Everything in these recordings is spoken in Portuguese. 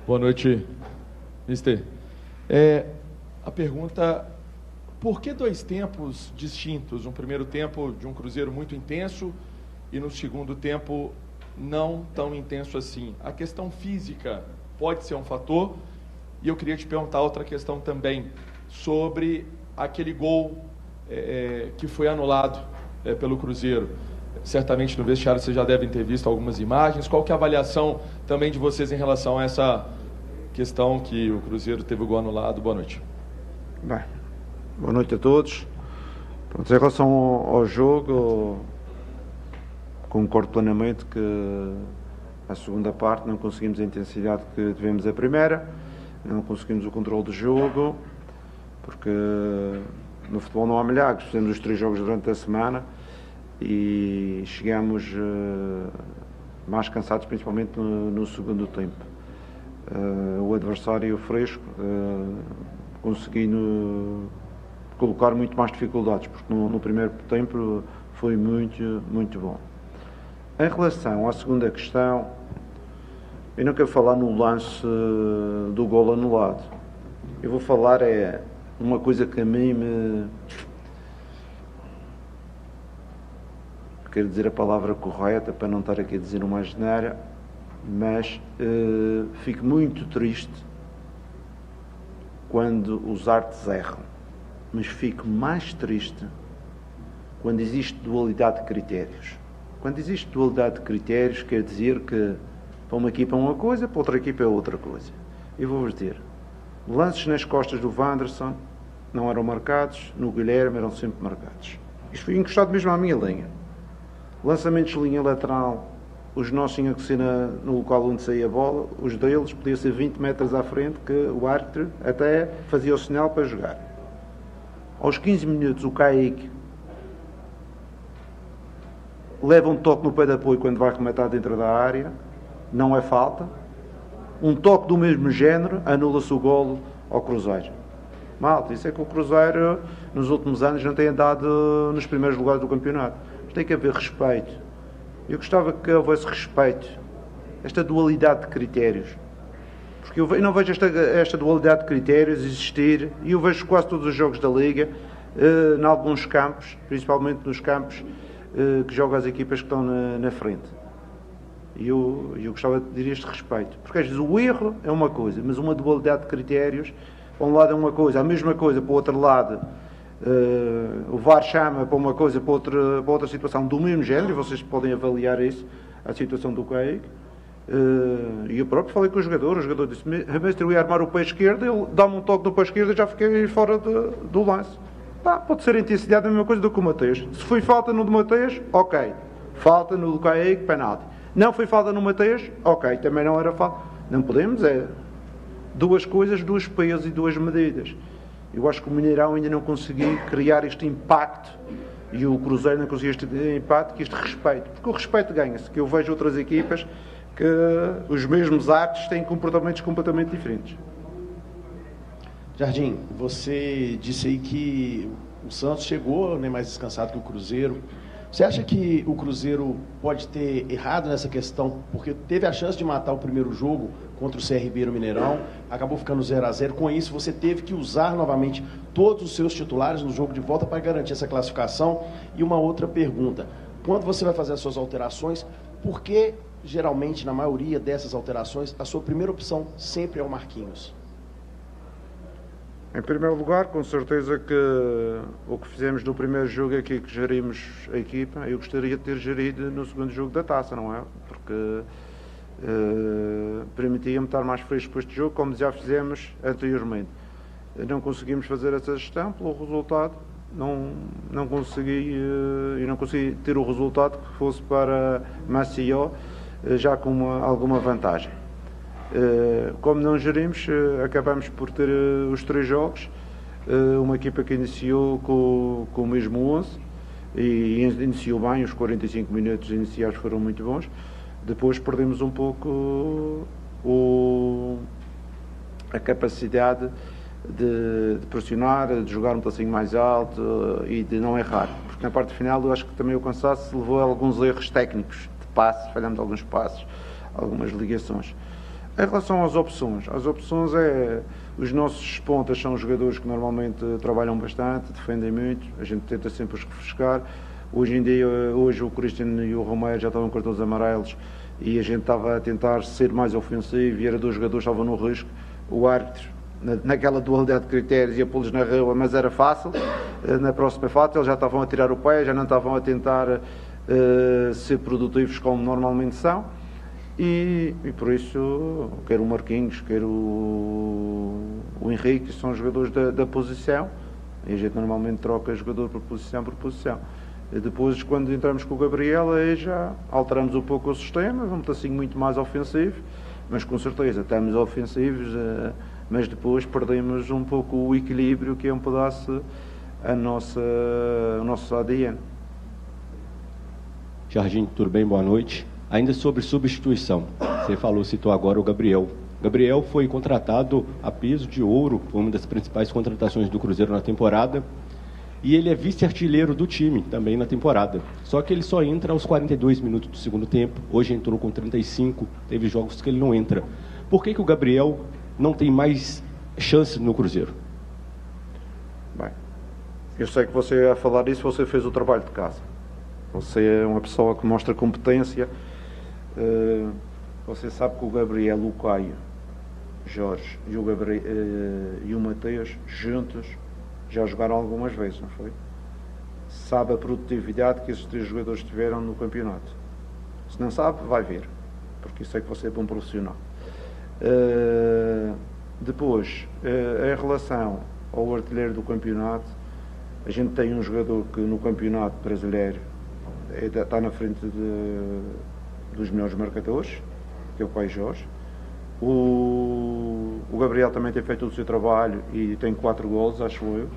Boa noite, mister. A pergunta, por que dois tempos distintos? Um primeiro tempo de um Cruzeiro muito intenso e no segundo tempo não tão intenso assim. A questão física pode ser um fator. E eu queria te perguntar outra questão também, sobre aquele gol que foi anulado pelo Cruzeiro. Certamente no vestiário vocês já devem ter visto algumas imagens. Qual que é a avaliação também de vocês em relação a essa questão que o Cruzeiro teve o gol anulado? Boa noite. Bem, boa noite a todos. Pronto, em relação ao jogo, concordo plenamente que a segunda parte não conseguimos a intensidade que tivemos a primeira, não conseguimos o controle do jogo, porque no futebol não há milagres. Fizemos os 3 jogos durante a semana e chegamos mais cansados, principalmente no segundo tempo. O adversário fresco conseguindo colocar muito mais dificuldades, porque no primeiro tempo foi muito bom. Em relação à segunda questão, eu não quero falar no lance do golo anulado. Eu vou falar uma coisa que a mim me... Quero dizer a palavra correta para não estar aqui a dizer uma asneira, mas fico muito triste quando os árbitros erram. Mas fico mais triste quando existe dualidade de critérios. Quando existe dualidade de critérios, quer dizer que para uma equipa é uma coisa, para outra equipa é outra coisa. Eu vou-vos dizer, lances nas costas do Wanderson não eram marcados, no Guilherme eram sempre marcados. Isto foi encostado mesmo à minha linha. Lançamentos de linha lateral, os nossos tinham que ser no local onde saía a bola, os deles podiam ser 20 metros à frente, que o árbitro até fazia o sinal para jogar. Aos 15 minutos o Kaique leva um toque no pé de apoio quando vai rematar dentro da área, não é falta. Um toque do mesmo género, anula-se o golo ao Cruzeiro. Malta, isso é que o Cruzeiro nos últimos anos não tem andado nos primeiros lugares do campeonato. Mas tem que haver respeito. Eu gostava que houvesse respeito, esta dualidade de critérios. Porque eu não vejo esta dualidade de critérios existir, e eu vejo quase todos os jogos da Liga, em alguns campos, principalmente nos campos que jogam as equipas que estão na frente. E eu gostava de ter este respeito. Porque às vezes o erro é uma coisa, mas uma dualidade de critérios, para um lado é uma coisa, a mesma coisa para o outro lado, o VAR chama para uma coisa, para outra situação do mesmo género, e vocês podem avaliar isso, a situação do Kaique. E eu próprio falei com o jogador disse, mas eu ia armar o pé esquerdo, ele dá-me um toque do pé esquerdo e já fiquei fora do lance. Pode ser a intensidade a mesma coisa do que o Mateus. Se foi falta no do Mateus, ok. Falta no do Kaique, penalti. Não foi falta no Mateus, ok, também não era falta. Não podemos, duas coisas, 2 pesos e 2 medidas. Eu acho que o Mineirão ainda não conseguiu criar este impacto, e o Cruzeiro não conseguiu este impacto, este respeito. Porque o respeito ganha-se, que eu vejo outras equipas que os mesmos atos têm comportamentos completamente diferentes. Jardim, você disse aí que o Santos chegou mais descansado que o Cruzeiro. Você acha que o Cruzeiro pode ter errado nessa questão, porque teve a chance de matar o primeiro jogo contra o CRB no Mineirão, acabou ficando 0-0, com isso você teve que usar novamente todos os seus titulares no jogo de volta para garantir essa classificação? E uma outra pergunta, quando você vai fazer as suas alterações, por que geralmente, na maioria dessas alterações, a sua primeira opção sempre é o Marquinhos? Em primeiro lugar, com certeza que o que fizemos no primeiro jogo aqui, que gerimos a equipa, eu gostaria de ter gerido no segundo jogo da taça, não é? Porque permitia-me estar mais fresco para este jogo, como já fizemos anteriormente. Não conseguimos fazer essa gestão pelo resultado, não consegui ter o resultado que fosse para Maceió, já com alguma vantagem. Como não gerimos, acabamos por ter os 3 jogos, uma equipa que iniciou com o mesmo 11 e iniciou bem, os 45 minutos iniciais foram muito bons. Depois perdemos um pouco a capacidade de pressionar, de jogar um passinho mais alto e de não errar, porque na parte final eu acho que também o cansaço levou a alguns erros técnicos de passes, falhamos alguns passes, algumas ligações. Em relação às opções os nossos pontas são jogadores que normalmente trabalham bastante, defendem muito, a gente tenta sempre os refrescar. Hoje o Cristiano e o Romero já estavam com cartões amarelos e a gente estava a tentar ser mais ofensivo e era dois jogadores que estavam no risco. O árbitro, naquela dualidade de critérios, ia pô-los na rua, mas era fácil. Na próxima fase eles já estavam a tirar o pé, já não estavam a tentar ser produtivos como normalmente são. E por isso, quer o Marquinhos, quer o Henrique, são jogadores da posição, e a gente normalmente troca jogador por posição. E depois, quando entramos com o Gabriel, aí já alteramos um pouco o sistema, vamos assim muito mais ofensivo, mas com certeza estamos ofensivos, mas depois perdemos um pouco o equilíbrio, que é um pedaço o nosso ADN. Jardim, tudo bem? Boa noite. Ainda sobre substituição, você citou agora o Gabriel. Gabriel foi contratado a peso de ouro, foi uma das principais contratações do Cruzeiro na temporada, e ele é vice-artilheiro do time também na temporada. Só que ele só entra aos 42 minutos do segundo tempo, hoje entrou com 35, teve jogos que ele não entra. Por que o Gabriel não tem mais chance no Cruzeiro? Bem, eu sei que você ia falar disso, você fez o trabalho de casa. Você é uma pessoa que mostra competência. Você sabe que o Gabriel, o Caio, Jorge e o Mateus juntos já jogaram algumas vezes, não foi? Sabe a produtividade que esses três jogadores tiveram no campeonato. Se não sabe, vai ver, porque sei que você é bom profissional. Depois, em relação ao artilheiro do campeonato, a gente tem um jogador que no campeonato brasileiro está na frente dos melhores marcadores, que é o Caio Jorge. O Gabriel também tem feito o seu trabalho e tem 4 golos, acho eu.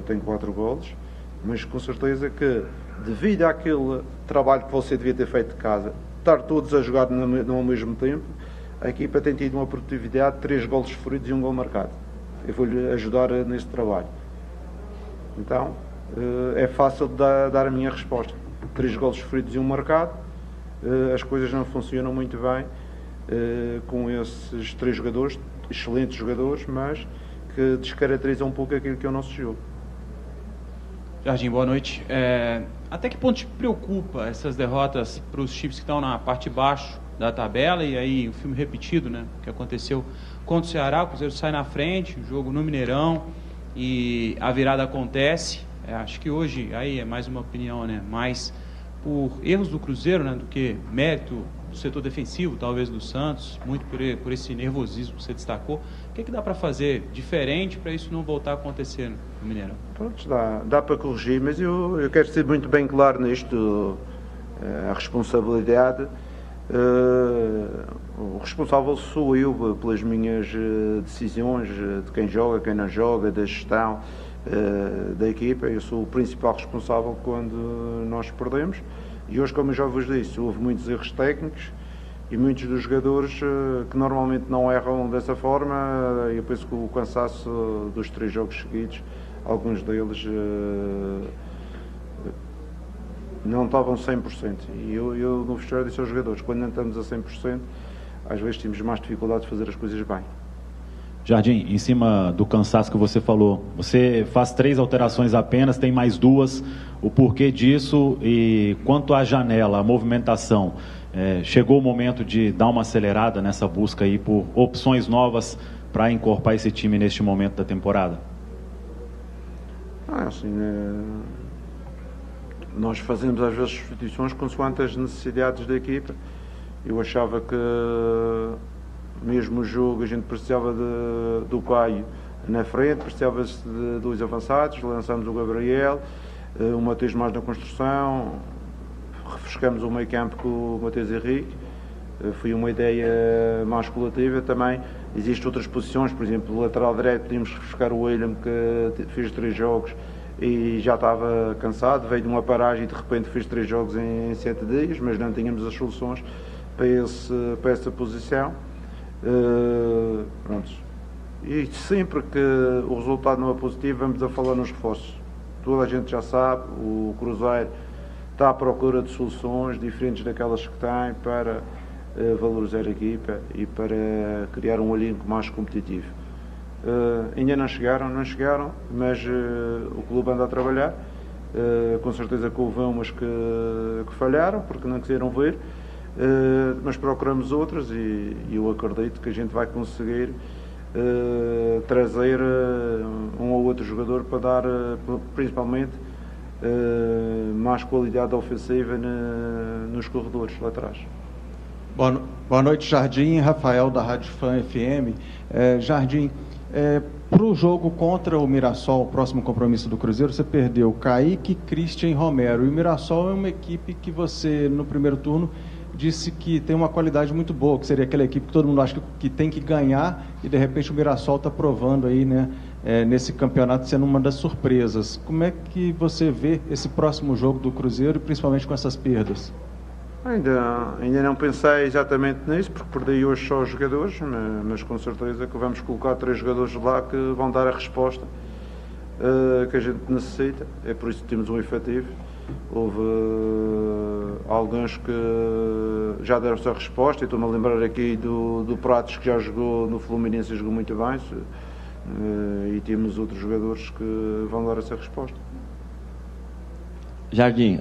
Tem 4 golos, mas com certeza que, devido àquele trabalho que você devia ter feito de casa, estar todos a jogar ao mesmo tempo, a equipa tem tido uma produtividade de 3 golos sofridos e 1 gol marcado. Eu vou-lhe ajudar nesse trabalho. Então, é fácil de dar a minha resposta. 3 golos sofridos e 1 marcado. As coisas não funcionam muito bem com esses 3 jogadores, excelentes jogadores, mas que descaracterizam um pouco aquilo que é o nosso jogo. Jardim, boa noite. Até que ponto te preocupa essas derrotas para os times que estão na parte de baixo da tabela, e aí o filme repetido, né, que aconteceu contra o Ceará, o Cruzeiro sai na frente, o jogo no Mineirão, e a virada acontece. Acho que hoje, aí é mais uma opinião, né, mais por erros do Cruzeiro, né, do que mérito do setor defensivo, talvez do Santos, muito por esse nervosismo que você destacou. O que dá para fazer diferente para isso não voltar a acontecer no Mineirão? Pronto, dá para corrigir, mas eu quero ser muito bem claro nisto. A responsabilidade, o responsável sou eu pelas minhas decisões, de quem joga, quem não joga, da gestão da equipa. Eu sou o principal responsável quando nós perdemos, e hoje, como eu já vos disse, houve muitos erros técnicos e muitos dos jogadores que normalmente não erram dessa forma. Eu penso que o cansaço dos 3 jogos seguidos, alguns deles não estavam 100%, e eu no vestiário disse aos jogadores, quando não estamos a 100%, às vezes temos mais dificuldade de fazer as coisas bem. Jardim, em cima do cansaço que você falou, você faz 3 alterações apenas, tem mais 2, o porquê disso? E quanto à janela, a movimentação, chegou o momento de dar uma acelerada nessa busca aí por opções novas para encorpar esse time neste momento da temporada? Nós fazemos às vezes substituições consoante as necessidades da equipa. Eu achava que mesmo o jogo a gente precisava do Caio na frente, precisava-se de 2 avançados, lançamos o Gabriel, o Mateus mais na construção, refrescamos o meio campo com o Mateus Henrique. Foi uma ideia mais coletiva. Também existem outras posições, por exemplo, o lateral direito, podíamos refrescar o William, que fez 3 jogos e já estava cansado, veio de uma paragem e de repente fez 3 jogos em 7 dias, mas não tínhamos as soluções para essa posição. Pronto. E sempre que o resultado não é positivo, vamos a falar nos reforços. Toda a gente já sabe, o Cruzeiro está à procura de soluções diferentes daquelas que tem para valorizar a equipa e para criar um elenco mais competitivo. Ainda não chegaram, mas o clube anda a trabalhar. Com certeza que houve umas que falharam porque não quiseram ver, mas procuramos outras e eu acredito que a gente vai conseguir trazer um ou outro jogador para dar principalmente mais qualidade ofensiva nos corredores lá atrás. Boa noite, Jardim. Rafael, da Rádio Fã FM. Jardim, para o jogo contra o Mirassol, o próximo compromisso do Cruzeiro, você perdeu Kaique, Christian e Romero. E o Mirassol é uma equipe que você, no primeiro turno, disse que tem uma qualidade muito boa, que seria aquela equipe que todo mundo acha que tem que ganhar, e de repente o Mirassol está provando aí, né, nesse campeonato, sendo uma das surpresas. Como é que você vê esse próximo jogo do Cruzeiro, principalmente com essas perdas? Ainda não pensei exatamente nisso, porque perdi hoje só os jogadores, mas com certeza que vamos colocar 3 jogadores lá que vão dar a resposta que a gente necessita. É por isso que temos um efetivo. Houve alguns que já deram a resposta, e estou-me a lembrar aqui do Pratos, que já jogou no Fluminense e jogou muito bem, e temos outros jogadores que vão dar essa resposta. Jardim,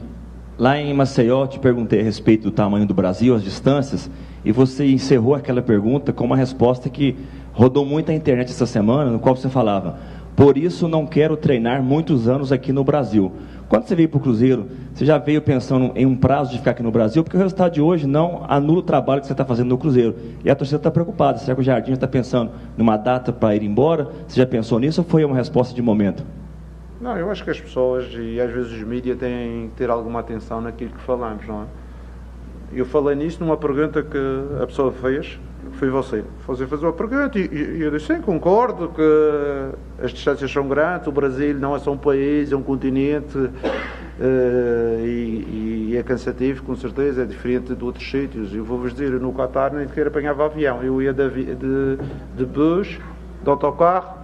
lá em Maceió, te perguntei a respeito do tamanho do Brasil, as distâncias, e você encerrou aquela pergunta com uma resposta que rodou muito na internet essa semana, no qual você falava: por isso não quero treinar muitos anos aqui no Brasil. Quando você veio para o Cruzeiro, você já veio pensando em um prazo de ficar aqui no Brasil? Porque o resultado de hoje não anula o trabalho que você está fazendo no Cruzeiro. E a torcida está preocupada. Será que o Jardim está pensando numa data para ir embora? Você já pensou nisso ou foi uma resposta de momento? Não, eu acho que as pessoas e às vezes os mídias têm que ter alguma atenção naquilo que falamos, não é? Eu falei nisso numa pergunta que a pessoa fez, foi você. Você fez uma pergunta e eu disse: sim, concordo que as distâncias são grandes, o Brasil não é só um país, é um continente, e é cansativo, com certeza, é diferente de outros sítios. Eu vou-vos dizer, eu no Qatar nem sequer apanhava avião, eu ia de bus, de autocarro,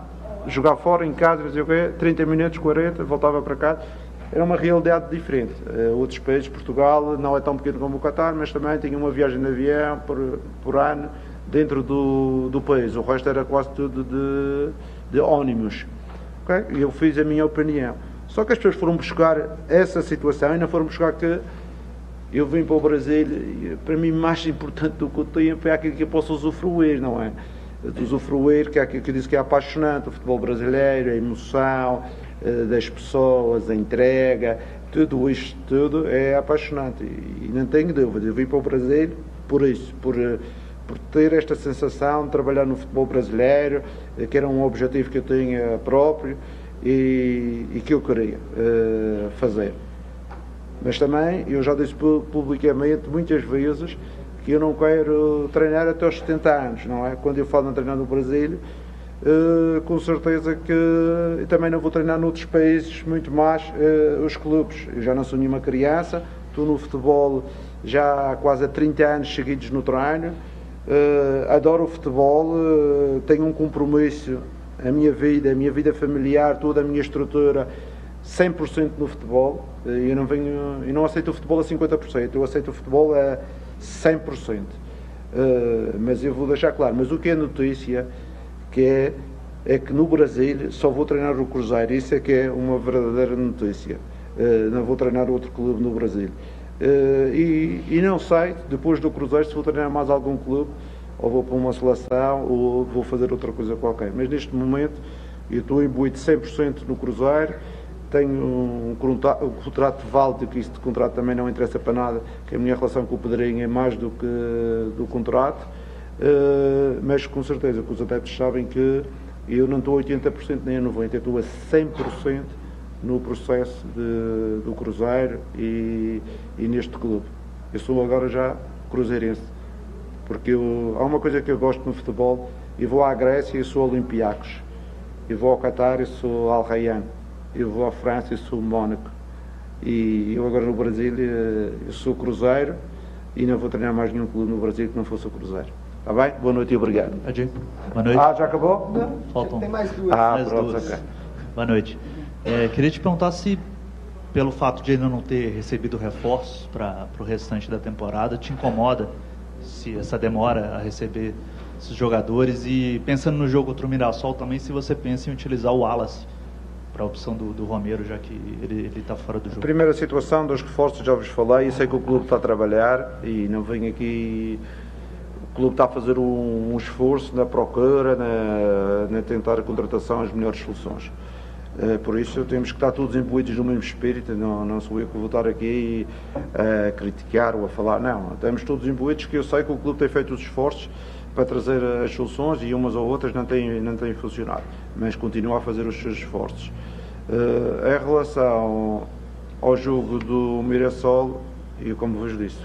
jogar fora em casa, fazer o quê? 30 minutos, 40, voltava para casa. Era uma realidade diferente. Outros países, Portugal não é tão pequeno como o Qatar, mas também tinha uma viagem de avião por ano dentro do país. O resto era quase tudo de ónibus. Okay? Eu fiz a minha opinião. Só que as pessoas foram buscar essa situação e não foram buscar que eu vim para o Brasil, e para mim mais importante do que o tempo é aquilo que eu posso usufruir, não é? Usufruir, que é aquilo que eu disse que é apaixonante, o futebol brasileiro, a emoção das pessoas, a entrega, tudo isto tudo é apaixonante e não tenho dúvida. Eu vim para o Brasil por isso, por ter esta sensação de trabalhar no futebol brasileiro, que era um objetivo que eu tinha próprio e que eu queria fazer. Mas também, eu já disse publicamente muitas vezes que eu não quero treinar até aos 70 anos, não é? Quando eu falo em treinar no Brasil, com certeza que eu também não vou treinar noutros países, muito mais os clubes. Eu já não sou nenhuma criança, estou no futebol já há quase 30 anos seguidos no treino, adoro o futebol, tenho um compromisso, a minha vida familiar, toda a minha estrutura, 100% no futebol. Eu não aceito o futebol a 50%, eu aceito o futebol a 100%. Mas eu vou deixar claro, mas o que é notícia que é que no Brasil só vou treinar o Cruzeiro. Isso é que é uma verdadeira notícia. Não vou treinar outro clube no Brasil. E não sei, depois do Cruzeiro, se vou treinar mais algum clube, ou vou para uma seleção, ou vou fazer outra coisa qualquer. Mas neste momento eu estou imbuído 100% no Cruzeiro. Tenho um contrato válido, que este contrato também não interessa para nada, que a minha relação com o Pedrinho é mais do que do contrato. Mas com certeza que os adeptos sabem que eu não estou a 80% nem a 90%, eu estou a 100% no processo do Cruzeiro e neste clube. Eu sou agora já cruzeirense, porque há uma coisa que eu gosto no futebol: eu vou à Grécia e sou Olympiacos, eu vou ao Qatar e sou Al Rayyan, eu vou à França e sou Mónaco, e eu agora no Brasil eu sou Cruzeiro e não vou treinar mais nenhum clube no Brasil que não fosse o Cruzeiro. Está bem? Boa noite e obrigado. Boa noite. Já acabou? Não, faltam. Tem mais duas. Mais pronto, duas. ok. Boa noite. Queria te perguntar se, pelo fato de ainda não ter recebido reforços para o restante da temporada, te incomoda se essa demora a receber esses jogadores, e pensando no jogo contra o Mirassol também, se você pensa em utilizar o Wallace para a opção do Romero, já que ele está fora do jogo. Primeira situação dos reforços, já vos falei, e sei que o clube está a trabalhar e não vem aqui. O clube está a fazer um esforço na procura, na tentar a contratação, as melhores soluções. Por isso temos que estar todos imbuídos no mesmo espírito. Não sou eu que vou estar aqui a criticar ou a falar, não. Estamos todos imbuídos, que eu sei que o clube tem feito os esforços para trazer as soluções e umas ou outras não têm funcionado, mas continua a fazer os seus esforços. Em relação ao jogo do Mirassol, eu, como vos disse,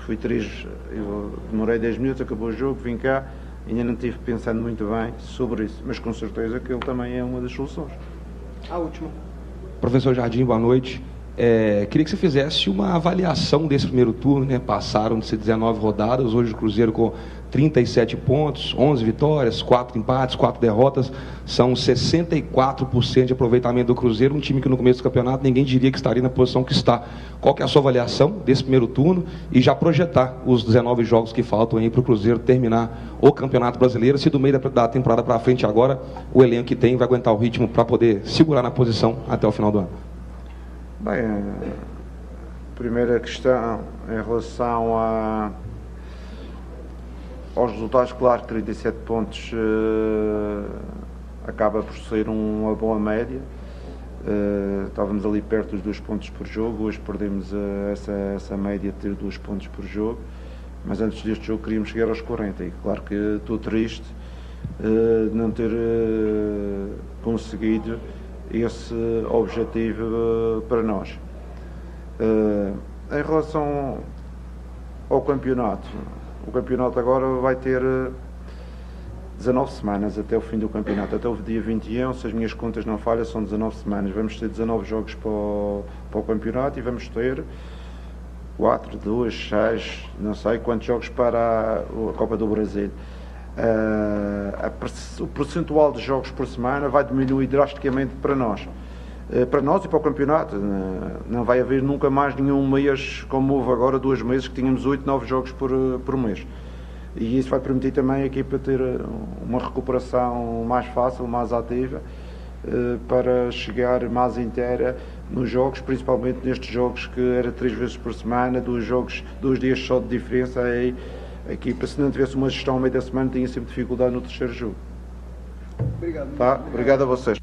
eu demorei 10 minutos, acabou o jogo, vim cá, ainda não estive pensando muito bem sobre isso, mas com certeza que ele também é uma das soluções. A última. Professor Jardim, boa noite. Queria que você fizesse uma avaliação desse primeiro turno, né? Passaram-se 19 rodadas, hoje o Cruzeiro com 37 pontos, 11 vitórias, 4 empates, 4 derrotas, são 64% de aproveitamento do Cruzeiro, um time que no começo do campeonato ninguém diria que estaria na posição que está. Qual que é a sua avaliação desse primeiro turno e já projetar os 19 jogos que faltam aí para o Cruzeiro terminar o Campeonato Brasileiro, se do meio da temporada para frente agora o elenco que tem vai aguentar o ritmo para poder segurar na posição até o final do ano? Bem, primeira questão em relação aos resultados, claro que 37 pontos acaba por ser uma boa média. Estávamos ali perto dos 2 pontos por jogo, hoje perdemos essa média de ter 2 pontos por jogo, mas antes deste jogo queríamos chegar aos 40 e claro que estou triste de não ter conseguido esse objetivo para nós. Em relação ao campeonato, o campeonato agora vai ter 19 semanas até o fim do campeonato, até o dia 21, se as minhas contas não falham, são 19 semanas. Vamos ter 19 jogos para o campeonato e vamos ter 4, 2, 6, não sei quantos jogos para a Copa do Brasil. O percentual de jogos por semana vai diminuir drasticamente para nós e para o campeonato. Não vai haver nunca mais nenhum mês como houve agora, 2 meses que tínhamos 8, 9 jogos por mês, e isso vai permitir também a equipa ter uma recuperação mais fácil, mais ativa, para chegar mais inteira nos jogos, principalmente nestes jogos que era 3 vezes por semana, 2 dias só de diferença. Aí a equipa, se não tivesse uma gestão ao meio da semana, tinha sempre dificuldade no terceiro jogo. Obrigado. Tá? Obrigado a vocês.